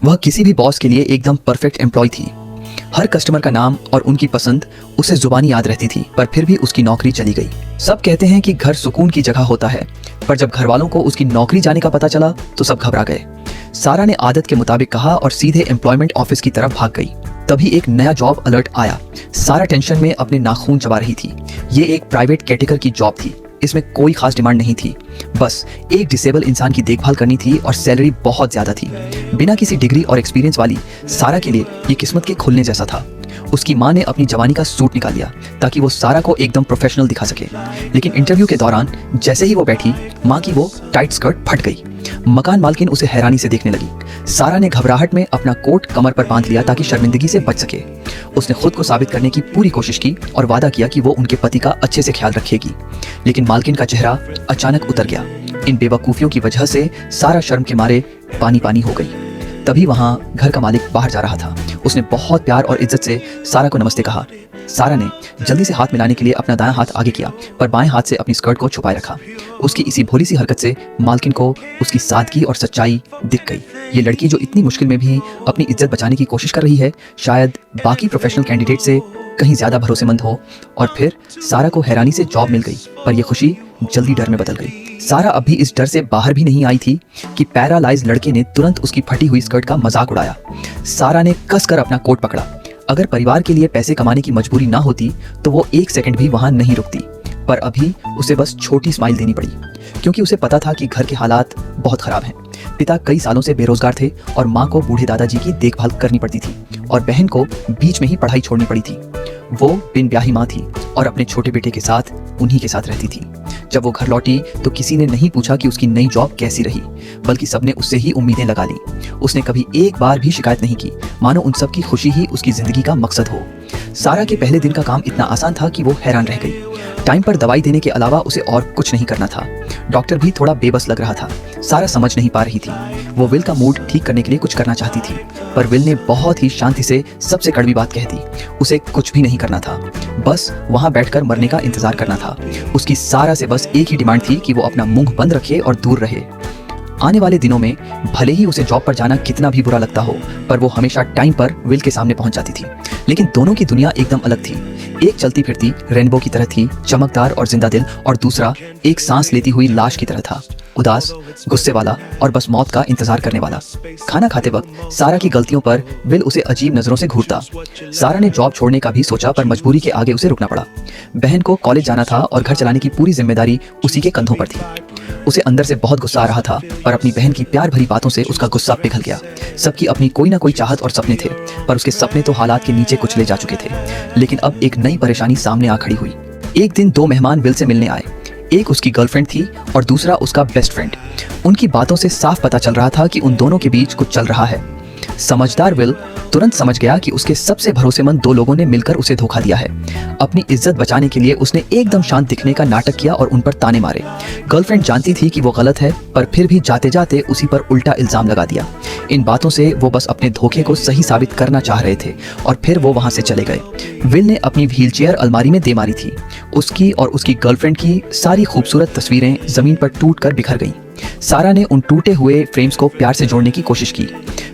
वह किसी भी बॉस के लिए एकदम परफेक्ट एम्प्लॉय थी। हर कस्टमर का नाम और उनकी पसंद उसे जुबानी याद रहती थी, पर फिर भी उसकी नौकरी चली गई। सब कहते हैं कि घर सुकून की जगह होता है, पर जब घर वालों को उसकी नौकरी जाने का पता चला तो सब घबरा गए। सारा ने आदत के मुताबिक कहा और सीधे एम्प्लॉयमेंट ऑफिस की तरफ भाग गई। तभी एक नया जॉब अलर्ट आया। सारा टेंशन में अपने नाखून चबा रही थी। ये एक प्राइवेट कैटेगर की जॉब थी। इसमें कोई खास डिमांड नहीं थी, बस एक डिसेबल इंसान की देखभाल करनी थी और सैलरी बहुत ज्यादा थी। बिना किसी डिग्री और एक्सपीरियंस वाली सारा के लिए ये किस्मत के खुलने जैसा था। उसकी माँ ने अपनी जवानी का सूट निकाल लिया ताकि वो सारा को एकदम प्रोफेशनल दिखा सके। लेकिन इंटरव्यू के दौरान जैसे ही वो बैठी, माँ की वो टाइट स्कर्ट फट गई। मकान मालकिन उसे हैरानी से देखने लगी। सारा ने घबराहट में अपना कोट कमर पर बांध लिया ताकि शर्मिंदगी से बच सके। उसने खुद को साबित करने की पूरी कोशिश की और वादा किया कि वो उनके पति का अच्छे से ख्याल रखेगी। लेकिन मालकिन का चेहरा अचानक उतर गया। इन बेवकूफियों की वजह से सारा शर्म के मारे पानी पानी हो गई। तभी वहां घर का मालिक बाहर जा रहा था। उसने बहुत प्यार और इज्जत से सारा को नमस्ते कहा। सारा ने जल्दी से हाथ मिलाने के लिए अपना दायां हाथ आगे किया, पर बाएं हाथ से अपनी स्कर्ट को छुपाए रखा। उसकी इसी भोली सी हरकत से मालकिन को उसकी सादगी और सच्चाई दिख गई। ये लड़की जो इतनी मुश्किल में भी अपनी इज्जत बचाने की कोशिश कर रही है, शायद बाकी प्रोफेशनल कैंडिडेट से कहीं ज्यादा भरोसेमंद हो। और फिर सारा को हैरानी से जॉब मिल गई, पर यह खुशी जल्दी डर में बदल गई। सारा अभी इस डर से बाहर भी नहीं आई थी कि पैरालाइज लड़के ने तुरंत उसकी फटी हुई स्कर्ट का मजाक उड़ाया। सारा ने कसकर अपना कोट पकड़ा। अगर परिवार के लिए पैसे कमाने की मजबूरी ना होती तो वो एक सेकंड भी वहां नहीं रुकती, पर अभी उसे बस छोटी स्माइल देनी पड़ी, क्योंकि उसे पता था कि घर के हालात बहुत खराब हैं। पिता कई सालों से बेरोजगार थे और माँ को बूढ़े दादाजी की देखभाल करनी पड़ती थी, और बहन को बीच में ही पढ़ाई छोड़नी पड़ी थी। वो बिन ब्याही माँ थी और अपने छोटे बेटे के साथ उन्हीं के साथ रहती थी। जब वो घर लौटी तो किसी ने नहीं पूछा कि उसकी नई जॉब कैसी रही, बल्कि सबने उससे ही उम्मीदें लगा ली। उसने कभी एक बार भी शिकायत नहीं की, मानो उन सब की खुशी ही उसकी जिंदगी का मकसद हो। सारा के पहले दिन का काम इतना आसान था कि वो हैरान रह गई। टाइम पर दवाई देने के अलावा उसे और कुछ नहीं करना था। डॉक्टर भी थोड़ा बेबस लग रहा था। सारा समझ नहीं पा रही थी। वो विल का मूड ठीक करने के लिए कुछ करना चाहती थी, पर विल ने बहुत ही शांति से सबसे कड़वी बात कह दी। उसे कुछ भी नहीं करना था, बस वहां बैठकर मरने का इंतजार करना था। उसकी सारा से बस एक ही डिमांड थी कि वो अपना मुंह बंद रखे और दूर रहे। आने वाले दिनों में भले ही उसे जॉब पर जाना कितना भी बुरा लगता हो, पर वो हमेशा टाइम पर विल के सामने पहुंच जाती थी। लेकिन दोनों की दुनिया एकदम अलग थी। एक चलती फिरती रेनबो की तरह थी, चमकदार और जिंदा दिल, और दूसरा एक सांस लेती हुई लाश की तरह था, उदास, गुस्से वाला और बस मौत का इंतजार करने वाला। खाना खाते वक्त सारा की गलतियों पर विल उसे अजीब नजरों से घूरता। सारा ने जॉब छोड़ने का भी सोचा, पर मजबूरी के आगे उसे रुकना पड़ा। बहन को कॉलेज जाना था और घर चलाने की पूरी जिम्मेदारी उसी के कंधों पर थी। उसे अंदर से बहुत गुस्सा आ रहा था, पर अपनी बहन की प्यार भरी बातों से उसका गुस्सा पिघल गया। सबकी अपनी कोई ना कोई चाहत और सपने थे, पर उसके सपने तो हालात के नीचे कुचले जा चुके थे। लेकिन अब एक नई परेशानी सामने आ खड़ी हुई। एक दिन दो मेहमान विल से मिलने आए। एक उसकी गर्लफ्रेंड थी और दूसरा उसका बेस्ट फ्रेंड। उनकी बातों से साफ पता चल रहा था कि उन दोनों के बीच कुछ चल रहा है। समझदार विल तुरंत समझ गया कि उसके सबसे भरोसेमंद दो लोगों ने मिलकर उसे धोखा दिया है। अपनी इज्जत बचाने के लिए उसने एकदम शांत दिखने का नाटक किया और उन पर ताने मारे। गर्लफ्रेंड जानती थी कि वो गलत है, पर फिर भी जाते जाते उसी पर उल्टा इल्जाम लगा दिया। इन बातों से वो बस अपने धोखे को सही साबित करना चाह रहे थे, और फिर वो वहां से चले गए। विल ने अपनी व्हीलचेयर अलमारी में दे मारी थी। उसकी और उसकी गर्लफ्रेंड की सारी खूबसूरत तस्वीरें जमीन पर टूटकर बिखर गईं। सारा ने उन टूटे हुए फ्रेम्स को प्यार से जोड़ने की कोशिश की,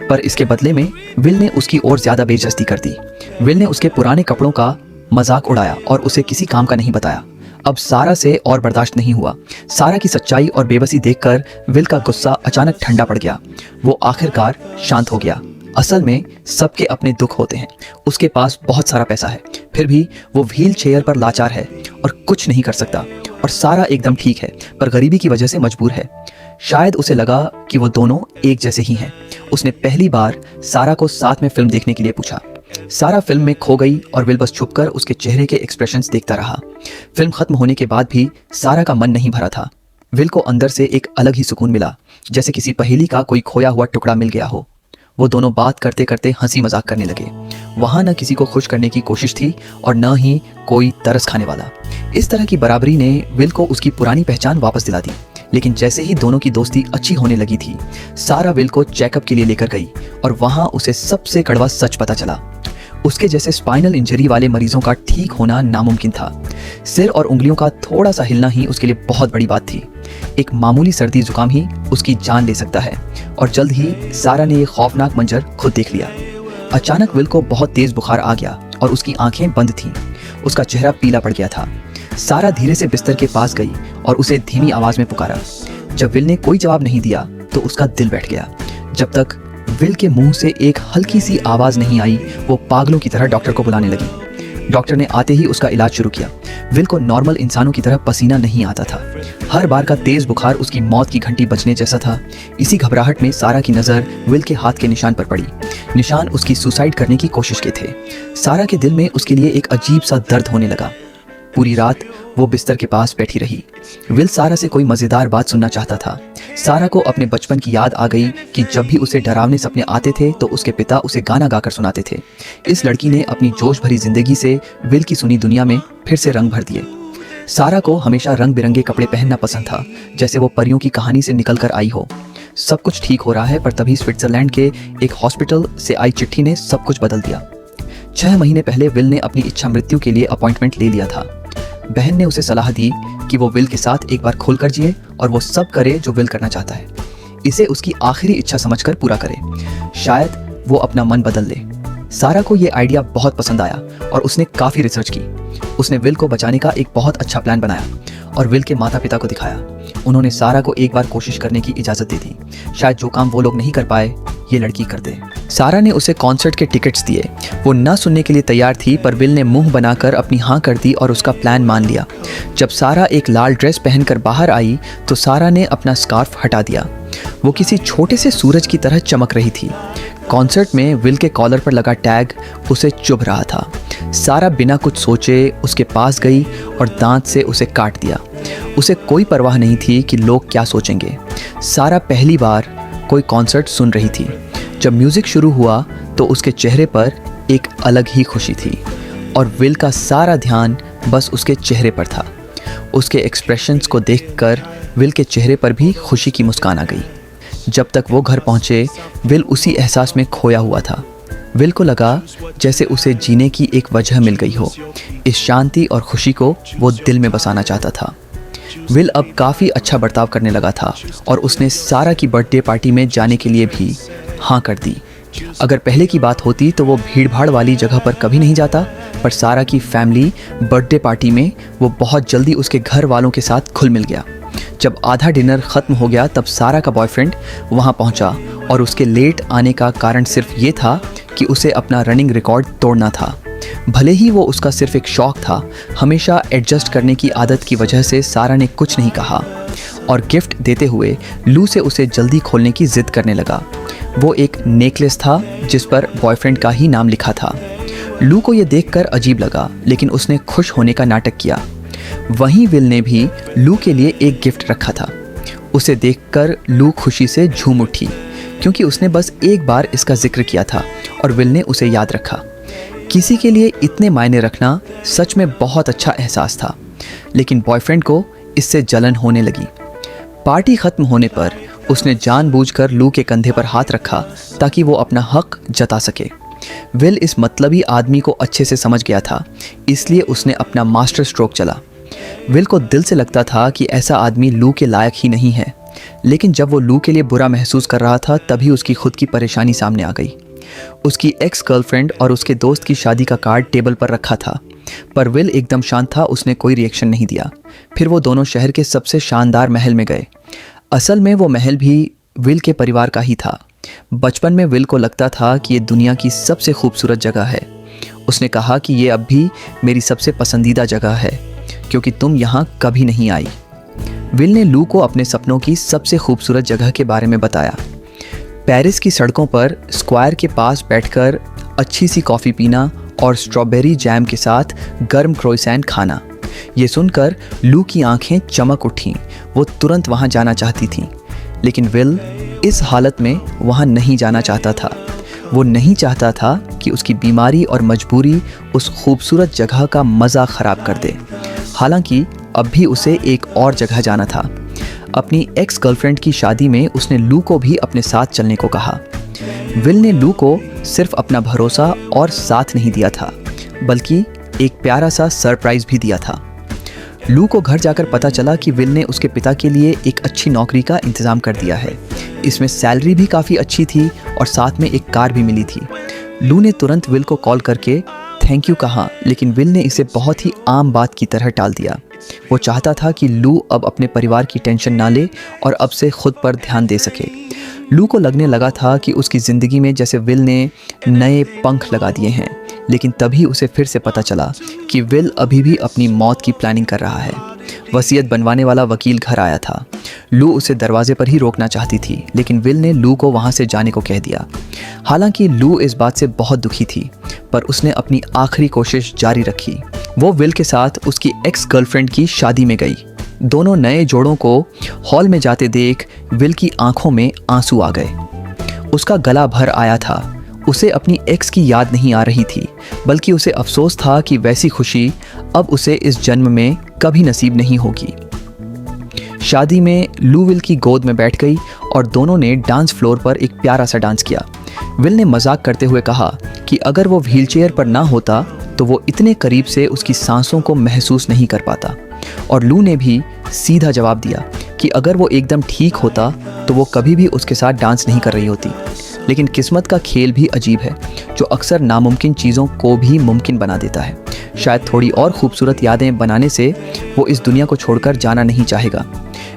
पर इसके बदले में विल ने उसकी और ज्यादा बेइज्जती कर दी। विल ने उसके पुराने कपड़ों का मजाक उड़ाया और उसे किसी काम का नहीं बताया। अब सारा से और बर्दाश्त नहीं हुआ। सारा की सच्चाई और बेबसी देखकर विल का गुस्सा अचानक ठंडा पड़ गया। वो आखिरकार शांत हो गया। असल में सबके अपने दुख होते हैं। उसके पास बहुत सारा पैसा है, फिर भी वो व्हील चेयर पर लाचार है और कुछ नहीं कर सकता। और सारा एकदम ठीक है, पर गरीबी की वजह से मजबूर है। शायद उसे लगा कि वो दोनों एक जैसे ही हैं। उसने पहली बार सारा को साथ में फिल्म देखने के लिए पूछा। सारा फिल्म में खो गई और विल बस छुपकर उसके चेहरे के एक्सप्रेशंस देखता रहा। फिल्म खत्म होने के बाद भी सारा का मन नहीं भरा था। विल को अंदर से एक अलग ही सुकून मिला, जैसे किसी पहेली का कोई खोया हुआ टुकड़ा मिल गया हो। वो दोनों बात करते करते हंसी मजाक करने लगे। वहां न किसी को खुश करने की कोशिश थी और न ही कोई तरस खाने वाला। इस तरह की बराबरी ने विल को उसकी पुरानी पहचान वापस दिला दी। लेकिन जैसे ही दोनों की दोस्ती अच्छी होने लगी थी, सारा विल को चेकअप के लिए लेकर गई और वहां उसे सबसे कड़वा सच पता चला। उसके जैसे स्पाइनल इंजरी वाले मरीजों का ठीक होना नामुमकिन था। सिर और उंगलियों का थोड़ा सा हिलना ही उसके लिए बहुत बड़ी बात थी। एक मामूली सर्दी जुकाम ही उसकी जान ले सकता है और जल्द ही सारा ने ये खौफनाक मंजर खुद देख लिया। अचानक विल को बहुत तेज बुखार आ गया और उसकी आंखें बंद थीं। उसका चेहरा पीला पड़ गया था। सारा धीरे से बिस्तर के पास गई और उसे धीमी आवाज में पुकारा। जब विल ने कोई जवाब नहीं दिया तो उसका दिल बैठ गया। जब तक विल के मुंह से एक हल्की सी आवाज नहीं आई, वो पागलों की तरह डॉक्टर को बुलाने लगी। डॉक्टर ने आते ही उसका इलाज शुरू किया। विल को नॉर्मल इंसानों की तरह पसीना नहीं आता था। हर बार का तेज बुखार उसकी मौत की घंटी बजने जैसा था। इसी घबराहट में सारा की नज़र विल के हाथ के निशान पर पड़ी। निशान उसकी सुसाइड करने की कोशिश के थे। सारा के दिल में उसके लिए एक अजीब सा दर्द होने लगा। पूरी रात वो बिस्तर के पास बैठी रही। विल सारा से कोई मज़ेदार बात सुनना चाहता था। सारा को अपने बचपन की याद आ गई कि जब भी उसे डरावने सपने आते थे तो उसके पिता उसे गाना गाकर सुनाते थे। इस लड़की ने अपनी जोश भरी जिंदगी से विल की सुनी दुनिया में फिर से रंग भर दिए। सारा को हमेशा रंग बिरंगे कपड़े पहनना पसंद था, जैसे वो परियों की कहानी से निकल कर आई हो। सब कुछ ठीक हो रहा है, पर तभी स्विट्जरलैंड के एक हॉस्पिटल से आई चिट्ठी ने सब कुछ बदल दिया। 6 महीने पहले विल ने अपनी इच्छा मृत्यु के लिए अपॉइंटमेंट ले लिया था। बहन ने उसे सलाह दी कि वो विल के साथ एक बार खुलकर जिए और वो सब करे जो विल करना चाहता है। इसे उसकी आखिरी इच्छा समझकर पूरा करे, शायद वो अपना मन बदल ले। सारा को ये आइडिया बहुत पसंद आया और उसने काफ़ी रिसर्च की। उसने विल को बचाने का एक बहुत अच्छा प्लान बनाया और विल के माता पिता को दिखाया। उन्होंने सारा को एक बार कोशिश करने की इजाज़त दे दी। शायद जो काम वो लोग नहीं कर पाए, ये लड़की कर दे। सारा ने उसे कॉन्सर्ट के टिकट्स दिए। वो ना सुनने के लिए तैयार थी, पर विल ने मुंह बनाकर अपनी हाँ कर दी और उसका प्लान मान लिया। जब सारा एक लाल ड्रेस पहनकर बाहर आई तो सारा ने अपना स्कार्फ हटा दिया। वो किसी छोटे से सूरज की तरह चमक रही थी। कॉन्सर्ट में विल के कॉलर पर लगा टैग उसे चुभ रहा था। सारा बिना कुछ सोचे उसके पास गई और दांत से उसे काट दिया। उसे कोई परवाह नहीं थी कि लोग क्या सोचेंगे। सारा पहली बार कोई कॉन्सर्ट सुन रही थी। जब म्यूज़िक शुरू हुआ तो उसके चेहरे पर एक अलग ही खुशी थी और विल का सारा ध्यान बस उसके चेहरे पर था। उसके एक्सप्रेशंस को देखकर विल के चेहरे पर भी खुशी की मुस्कान आ गई। जब तक वो घर पहुँचे, विल उसी एहसास में खोया हुआ था। विल को लगा जैसे उसे जीने की एक वजह मिल गई हो। इस शांति और खुशी को वो दिल में बसाना चाहता था। विल अब काफ़ी अच्छा बर्ताव करने लगा था और उसने सारा की बर्थडे पार्टी में जाने के लिए भी हाँ कर दी। अगर पहले की बात होती तो वो भीड़-भाड़ वाली जगह पर कभी नहीं जाता, पर सारा की फैमिली बर्थडे पार्टी में वो बहुत जल्दी उसके घर वालों के साथ घुल मिल गया। जब आधा डिनर ख़त्म हो गया तब सारा का बॉयफ्रेंड वहाँ पहुँचा और उसके लेट आने का कारण सिर्फ ये था कि उसे अपना रनिंग रिकॉर्ड तोड़ना था। भले ही वो उसका सिर्फ एक शौक़ था, हमेशा एडजस्ट करने की आदत की वजह से सारा ने कुछ नहीं कहा और गिफ्ट देते हुए लू से उसे जल्दी खोलने की ज़िद करने लगा। वो एक नेकलेस था जिस पर बॉयफ्रेंड का ही नाम लिखा था। लू को ये देखकर अजीब लगा, लेकिन उसने खुश होने का नाटक किया। वहीं विल ने भी लू के लिए एक गिफ्ट रखा था। उसे देखकर लू खुशी से झूम उठी, क्योंकि उसने बस एक बार इसका जिक्र किया था और विल ने उसे याद रखा। किसी के लिए इतने मायने रखना सच में बहुत अच्छा एहसास था, लेकिन बॉयफ्रेंड को इससे जलन होने लगी। पार्टी ख़त्म होने पर उसने जानबूझकर लू के कंधे पर हाथ रखा ताकि वो अपना हक जता सके। विल इस मतलबी आदमी को अच्छे से समझ गया था, इसलिए उसने अपना मास्टर स्ट्रोक चला। विल को दिल से लगता था कि ऐसा आदमी लू के लायक ही नहीं है, लेकिन जब वो लू के लिए बुरा महसूस कर रहा था तभी उसकी खुद की परेशानी सामने आ गई। उसकी एक्स गर्लफ्रेंड और उसके दोस्त की शादी का कार्ड टेबल पर रखा था, पर विल एकदम शांत था। उसने कोई रिएक्शन नहीं दिया। फिर वो दोनों शहर के सबसे शानदार महल में गए। असल में वो महल भी विल के परिवार का ही था। बचपन में विल को लगता था कि ये दुनिया की सबसे खूबसूरत जगह है। उसने कहा कि ये अब भी मेरी सबसे पसंदीदा जगह है क्योंकि तुम यहाँ कभी नहीं आई। विल ने लू को अपने सपनों की सबसे खूबसूरत जगह के बारे में बताया। पेरिस की सड़कों पर स्क्वायर के पास बैठकर अच्छी सी कॉफ़ी पीना और स्ट्रॉबेरी जैम के साथ गर्म क्रोइसैंट खाना। ये सुनकर लू की आंखें चमक उठीं। वो तुरंत वहाँ जाना चाहती थी, लेकिन विल इस हालत में वहाँ नहीं जाना चाहता था। वो नहीं चाहता था कि उसकी बीमारी और मजबूरी उस खूबसूरत जगह का मज़ा ख़राब कर दे। हालांकि अब भी उसे एक और जगह जाना था। अपनी एक्स गर्लफ्रेंड की शादी में उसने लू को भी अपने साथ चलने को कहा। विल ने लू को सिर्फ अपना भरोसा और साथ नहीं दिया था, बल्कि एक प्यारा सा सरप्राइज़ भी दिया था। लू को घर जाकर पता चला कि विल ने उसके पिता के लिए एक अच्छी नौकरी का इंतज़ाम कर दिया है। इसमें सैलरी भी काफ़ी अच्छी थी और साथ में एक कार भी मिली थी। लू ने तुरंत विल को कॉल करके थैंक यू कहा, लेकिन विल ने इसे बहुत ही आम बात की तरह टाल दिया। वो चाहता था कि लू अब अपने परिवार की टेंशन ना ले और अब से खुद पर ध्यान दे सके। लू को लगने लगा था कि उसकी ज़िंदगी में जैसे विल ने नए पंख लगा दिए हैं, लेकिन तभी उसे फिर से पता चला कि विल अभी भी अपनी मौत की प्लानिंग कर रहा है। वसीयत बनवाने वाला वकील घर आया था। लू उसे दरवाजे पर ही रोकना चाहती थी, लेकिन विल ने लू को वहाँ से जाने को कह दिया। हालांकि लू इस बात से बहुत दुखी थी, पर उसने अपनी आखिरी कोशिश जारी रखी। वो विल के साथ उसकी एक्स गर्लफ्रेंड की शादी में गई। दोनों नए जोड़ों को हॉल में जाते देख विल की आंखों में आंसू आ गए। उसका गला भर आया था। उसे अपनी एक्स की याद नहीं आ रही थी, बल्कि उसे अफसोस था कि वैसी खुशी अब उसे इस जन्म में कभी नसीब नहीं होगी। शादी में लू विल की गोद में बैठ गई और दोनों ने डांस फ्लोर पर एक प्यारा सा डांस किया। विल ने मजाक करते हुए कहा कि अगर वो व्हीलचेयर पर ना होता तो वो इतने करीब से उसकी सांसों को महसूस नहीं कर पाता। और लू ने भी सीधा जवाब दिया कि अगर वो एकदम ठीक होता तो वो कभी भी उसके साथ डांस नहीं कर रही होती। लेकिन किस्मत का खेल भी अजीब है, जो अक्सर नामुमकिन चीज़ों को भी मुमकिन बना देता है। शायद थोड़ी और खूबसूरत यादें बनाने से वो इस दुनिया को छोड़कर जाना नहीं चाहेगा।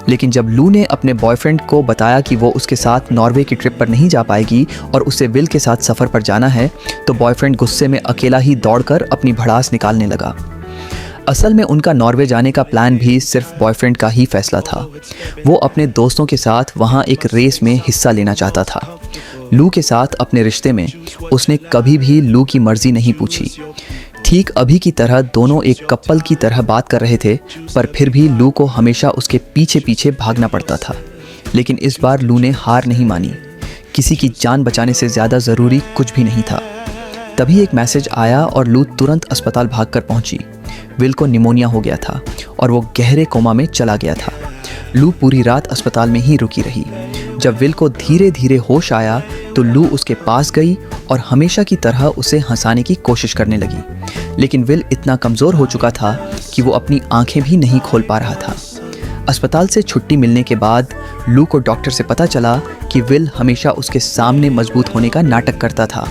लेकिन जब लू ने अपने बॉयफ्रेंड को बताया कि वो उसके साथ नॉर्वे की ट्रिप पर नहीं जा पाएगी और उसे विल के साथ सफ़र पर जाना है, तो बॉयफ्रेंड गुस्से में अकेला ही दौड़कर अपनी भड़ास निकालने लगा। असल में उनका नॉर्वे जाने का प्लान भी सिर्फ बॉयफ्रेंड का ही फैसला था। वो अपने दोस्तों के साथ वहाँ एक रेस में हिस्सा लेना चाहता था। लू के साथ अपने रिश्ते में उसने कभी भी लू की मर्जी नहीं पूछी। ठीक अभी की तरह दोनों एक कपल की तरह बात कर रहे थे, पर फिर भी लू को हमेशा उसके पीछे पीछे भागना पड़ता था। लेकिन इस बार लू ने हार नहीं मानी। किसी की जान बचाने से ज़्यादा ज़रूरी कुछ भी नहीं था। तभी एक मैसेज आया और लू तुरंत अस्पताल भागकर पहुंची। विल को निमोनिया हो गया था और वो गहरे कोमा में चला गया था। लू पूरी रात अस्पताल में ही रुकी रही। जब विल को धीरे धीरे होश आया तो लू उसके पास गई और हमेशा की तरह उसे हंसाने की कोशिश करने लगी। लेकिन विल इतना कमज़ोर हो चुका था कि वो अपनी आंखें भी नहीं खोल पा रहा था। अस्पताल से छुट्टी मिलने के बाद लू को डॉक्टर से पता चला कि विल हमेशा उसके सामने मजबूत होने का नाटक करता था।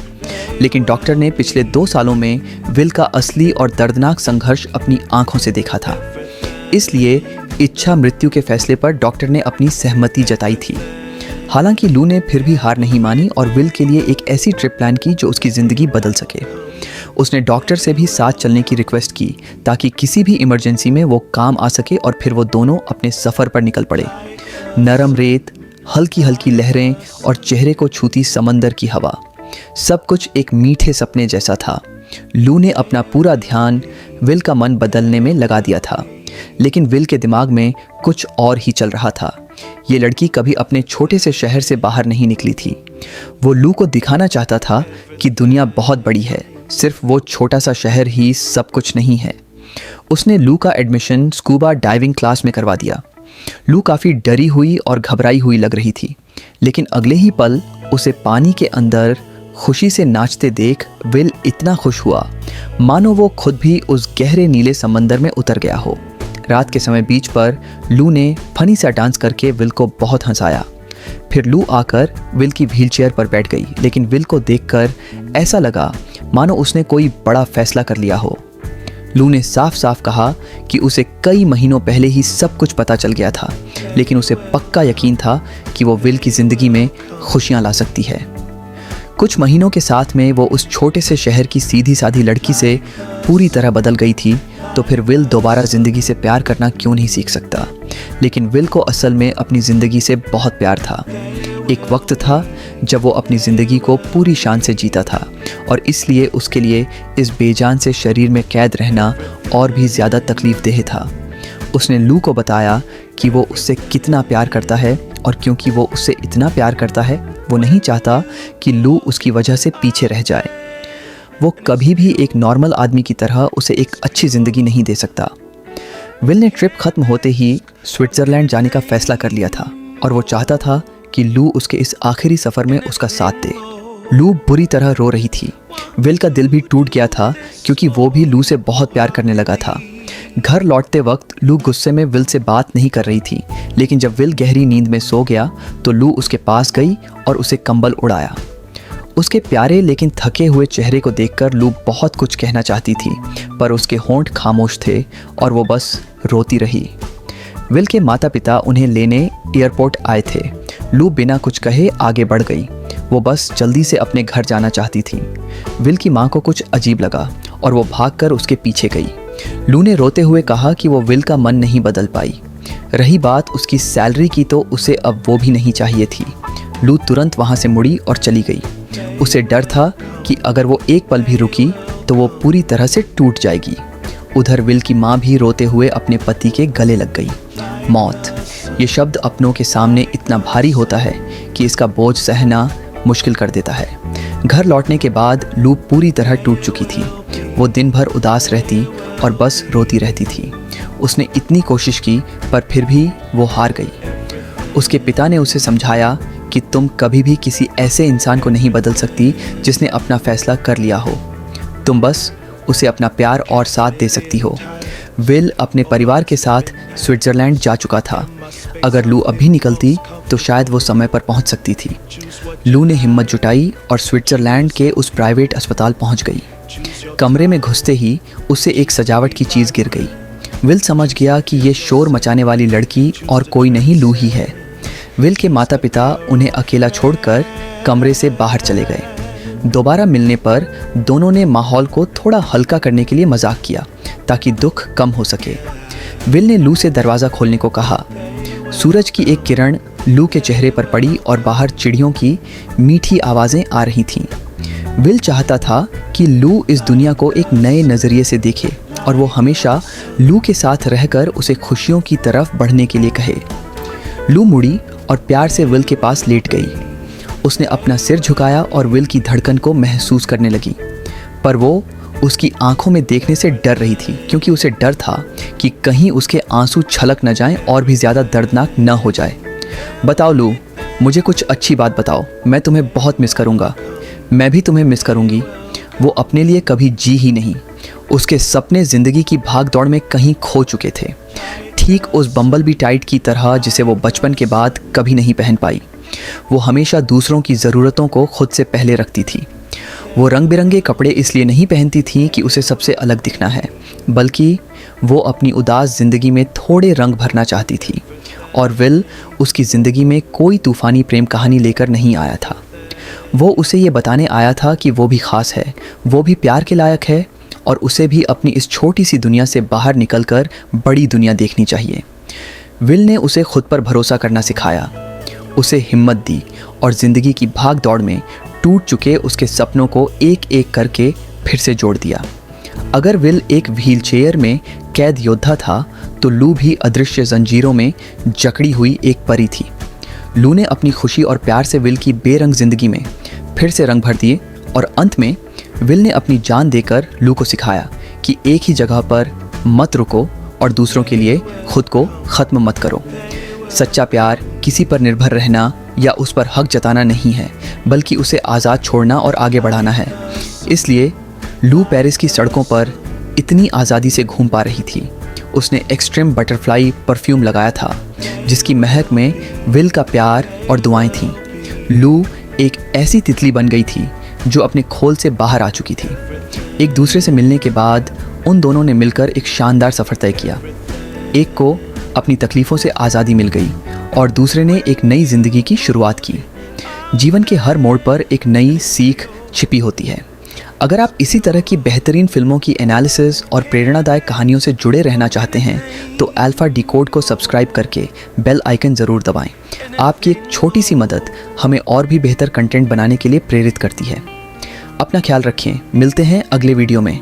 लेकिन डॉक्टर ने पिछले 2 सालों में विल का असली और दर्दनाक संघर्ष अपनी आंखों से देखा था। इसलिए इच्छा मृत्यु के फैसले पर डॉक्टर ने अपनी सहमति जताई थी। हालांकि लू ने फिर भी हार नहीं मानी और विल के लिए एक ऐसी ट्रिप प्लान की जो उसकी ज़िंदगी बदल सके। उसने डॉक्टर से भी साथ चलने की रिक्वेस्ट की ताकि किसी भी इमरजेंसी में वो काम आ सके और फिर वो दोनों अपने सफ़र पर निकल पड़े। नरम रेत, हल्की हल्की लहरें और चेहरे को छूती समंदर की हवा, सब कुछ एक मीठे सपने जैसा था। लू ने अपना पूरा ध्यान विल का मन बदलने में लगा दिया था, लेकिन विल के दिमाग में कुछ और ही चल रहा था। ये लड़की कभी अपने छोटे से शहर से बाहर नहीं निकली थी। वो लू को दिखाना चाहता था कि दुनिया बहुत बड़ी है, सिर्फ वो छोटा सा शहर ही सब कुछ नहीं है। उसने लू का एडमिशन स्कूबा डाइविंग क्लास में करवा दिया। लू काफ़ी डरी हुई और घबराई हुई लग रही थी, लेकिन अगले ही पल उसे पानी के अंदर खुशी से नाचते देख विल इतना खुश हुआ मानो वो खुद भी उस गहरे नीले समंदर में उतर गया हो। रात के समय बीच पर लू ने फनी सा डांस करके विल को बहुत हंसाया। फिर लू आकर विल की व्हीलचेयर पर बैठ गई, लेकिन विल को देखकर ऐसा लगा मानो उसने कोई बड़ा फैसला कर लिया हो। लू ने साफ साफ कहा कि उसे कई महीनों पहले ही सब कुछ पता चल गया था, लेकिन उसे पक्का यकीन था कि वो विल की ज़िंदगी में खुशियाँ ला सकती है। कुछ महीनों के साथ में वो उस छोटे से शहर की सीधी साधी लड़की से पूरी तरह बदल गई थी। तो फिर विल दोबारा ज़िंदगी से प्यार करना क्यों नहीं सीख सकता? लेकिन विल को असल में अपनी ज़िंदगी से बहुत प्यार था। एक वक्त था जब वो अपनी ज़िंदगी को पूरी शान से जीता था और इसलिए उसके लिए इस बेजान से शरीर में कैद रहना और भी ज़्यादा तकलीफ़देह था। उसने लू को बताया कि वो उससे कितना प्यार करता है और क्योंकि वो उससे इतना प्यार करता है, वो नहीं चाहता कि लू उसकी वजह से पीछे रह जाए। वो कभी भी एक नॉर्मल आदमी की तरह उसे एक अच्छी ज़िंदगी नहीं दे सकता। विल ने ट्रिप ख़त्म होते ही स्विट्ज़रलैंड जाने का फ़ैसला कर लिया था और वो चाहता था कि लू उसके इस आखिरी सफ़र में उसका साथ दे। लू बुरी तरह रो रही थी। विल का दिल भी टूट गया था क्योंकि वो भी लू से बहुत प्यार करने लगा था। घर लौटते वक्त लू गुस्से में विल से बात नहीं कर रही थी, लेकिन जब विल गहरी नींद में सो गया तो लू उसके पास गई और उसे कंबल उड़ाया। उसके प्यारे लेकिन थके हुए चेहरे को देखकर लू बहुत कुछ कहना चाहती थी, पर उसके होंठ खामोश थे और वो बस रोती रही। विल के माता पिता उन्हें लेने एयरपोर्ट आए थे। लू बिना कुछ कहे आगे बढ़ गई। वो बस जल्दी से अपने घर जाना चाहती थी। विल की माँ को कुछ अजीब लगा और वो भागकर उसके पीछे गई। लू ने रोते हुए कहा कि वो विल का मन नहीं बदल पाई। रही बात उसकी सैलरी की तो उसे अब वो भी नहीं चाहिए थी। लू तुरंत वहाँ से मुड़ी और चली गई। उसे डर था कि अगर वो एक पल भी रुकी तो वो पूरी तरह से टूट जाएगी। उधर विल की माँ भी रोते हुए अपने पति के गले लग गई। मौत, ये शब्द अपनों के सामने इतना भारी होता है कि इसका बोझ सहना मुश्किल कर देता है। घर लौटने के बाद लू पूरी तरह टूट चुकी थी। वो दिन भर उदास रहती और बस रोती रहती थी। उसने इतनी कोशिश की पर फिर भी वो हार गई। उसके पिता ने उसे समझाया कि तुम कभी भी किसी ऐसे इंसान को नहीं बदल सकती जिसने अपना फैसला कर लिया हो। तुम बस उसे अपना प्यार और साथ दे सकती हो। विल अपने परिवार के साथ स्विट्ज़रलैंड जा चुका था। अगर लू अभी निकलती तो शायद वो समय पर पहुंच सकती थी। लू ने हिम्मत जुटाई और स्विट्ज़रलैंड के उस प्राइवेट अस्पताल पहुंच गई। कमरे में घुसते ही उसे एक सजावट की चीज़ गिर गई। विल समझ गया कि ये शोर मचाने वाली लड़की और कोई नहीं लू ही है। विल के माता पिता उन्हें अकेला छोड़कर कमरे से बाहर चले गए। दोबारा मिलने पर दोनों ने माहौल को थोड़ा हल्का करने के लिए मजाक किया ताकि दुख कम हो सके। विल ने लू से दरवाज़ा खोलने को कहा। सूरज की एक किरण लू के चेहरे पर पड़ी और बाहर चिड़ियों की मीठी आवाज़ें आ रही थीं। विल चाहता था कि लू इस दुनिया को एक नए नज़रिए से देखे और वो हमेशा लू के साथ रहकर उसे खुशियों की तरफ बढ़ने के लिए कहे। लू मुड़ी और प्यार से विल के पास लेट गई। उसने अपना सिर झुकाया और विल की धड़कन को महसूस करने लगी, पर वो उसकी आंखों में देखने से डर रही थी क्योंकि उसे डर था कि कहीं उसके आंसू छलक न जाएं और भी ज़्यादा दर्दनाक न हो जाए। बताओ लू, मुझे कुछ अच्छी बात बताओ। मैं तुम्हें बहुत मिस करूँगा। मैं भी तुम्हें मिस करूँगी। वो अपने लिए कभी जी ही नहीं। उसके सपने ज़िंदगी की भाग दौड़ में कहीं खो चुके थे, ठीक उस बम्बलबी टाइट की तरह जिसे वो बचपन के बाद कभी नहीं पहन पाई। वो हमेशा दूसरों की ज़रूरतों को खुद से पहले रखती थी। वो रंग बिरंगे कपड़े इसलिए नहीं पहनती थी कि उसे सबसे अलग दिखना है, बल्कि वो अपनी उदास ज़िंदगी में थोड़े रंग भरना चाहती थी। और विल उसकी ज़िंदगी में कोई तूफ़ानी प्रेम कहानी लेकर नहीं आया था। वो उसे ये बताने आया था कि वो भी ख़ास है, वो भी प्यार के लायक है और उसे भी अपनी इस छोटी सी दुनिया से बाहर निकलकर बड़ी दुनिया देखनी चाहिए। विल ने उसे खुद पर भरोसा करना सिखाया, उसे हिम्मत दी और ज़िंदगी की भाग दौड़ में टूट चुके उसके सपनों को एक एक करके फिर से जोड़ दिया। अगर विल एक व्हीलचेयर में कैद योद्धा था तो लू भी अदृश्य जंजीरों में जकड़ी हुई एक परी थी। लू ने अपनी खुशी और प्यार से विल की बेरंग ज़िंदगी में फिर से रंग भर दिए और अंत में विल ने अपनी जान देकर लू को सिखाया कि एक ही जगह पर मत रुको और दूसरों के लिए खुद को ख़त्म मत करो। सच्चा प्यार किसी पर निर्भर रहना या उस पर हक जताना नहीं है, बल्कि उसे आज़ाद छोड़ना और आगे बढ़ाना है। इसलिए लू पेरिस की सड़कों पर इतनी आज़ादी से घूम पा रही थी। उसने एक्सट्रीम बटरफ्लाई परफ्यूम लगाया था जिसकी महक में विल का प्यार और दुआएं थीं। लू एक ऐसी तितली बन गई थी जो अपने खोल से बाहर आ चुकी थी। एक दूसरे से मिलने के बाद उन दोनों ने मिलकर एक शानदार सफ़र तय किया। एक को अपनी तकलीफ़ों से आज़ादी मिल गई और दूसरे ने एक नई ज़िंदगी की शुरुआत की। जीवन के हर मोड़ पर एक नई सीख छिपी होती है। अगर आप इसी तरह की बेहतरीन फिल्मों की एनालिसिस और प्रेरणादायक कहानियों से जुड़े रहना चाहते हैं तो अल्फ़ा डिकोड को सब्सक्राइब करके बेल आइकन ज़रूर दबाएं। आपकी एक छोटी सी मदद हमें और भी बेहतर कंटेंट बनाने के लिए प्रेरित करती है। अपना ख्याल रखें। मिलते हैं अगले वीडियो में।